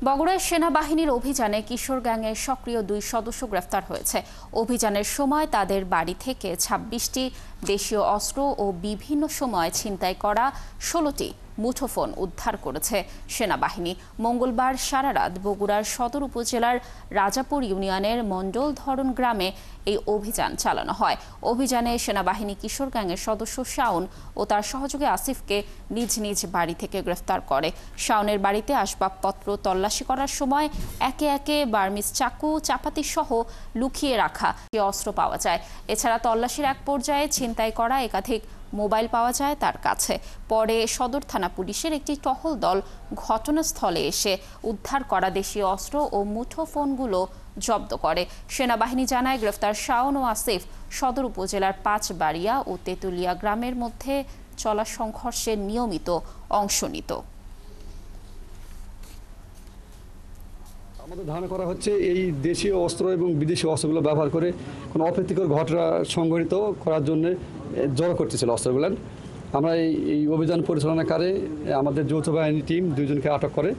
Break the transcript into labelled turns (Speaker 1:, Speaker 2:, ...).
Speaker 1: বগুড়ায় সেনাবাহিনীর অভিযানে কিশোর গ্যাংয়ের সক্রিয় 2 সদস্য গ্রেফতার হয়েছে। অভিযানের সময় তাদের বাড়ি থেকে 26টি দেশীয় অস্ত্র ও বিভিন্ন সময় ছিনতাই করা 16টি মুঠোফোন উদ্ধার করেছে সেনাবাহিনী। মঙ্গলবার সারারাত বগুড়ার সদর উপজেলার রাজাপুর ইউনিয়নের মণ্ডল ধরন গ্রামে এই অভিযান চালানো হয়। অভিযানে সেনাবাহিনী কিশোর গ্যাংয়ের সদস্য শাওন ও তার সহযোগী আসিফকে নিজ নিজ বাড়ি থেকে গ্রেফতার করে। শাওনের বাড়িতে আসবাবপত্র তল্লাশি করার সময় একে একে বার্মিজ চাকু, চাপাতি সহ লুকিয়ে রাখা অস্ত্র পাওয়া যায়। এছাড়া তল্লাশির এক পর্যায়ে ছিনতাই করা একাধিক মোবাইল পাওয়া যায় তার কাছে। পরে সদর থানা পুলিশের একটি টহল দল ঘটনাস্থলে এসে উদ্ধার করা দেশীয় অস্ত্র ও মুঠোফোনগুলো জব্দ করে। সেনাবাহিনী জানায়, গ্রেফতার শাওন ও আসিফ সদর উপজেলার 5 বাড়িয়া ও তেতুলিয়া গ্রামের মধ্যে চলা সংঘর্ষে নিয়মিত অংশ নিত।
Speaker 2: আমাদের ধারণা করা হচ্ছে এই দেশীয় অস্ত্র এবং বিদেশি অস্ত্রগুলো ব্যবহার করে কোনো অপ্রীতিকর ঘটনা সংঘটিত করার জন্য জড়ো করতেছিল অস্ত্রগুলো। আমরা এই অভিযান পরিচালনাকালে আমাদের যৌথ বাহিনী টিম 2 জনকে আটক করে।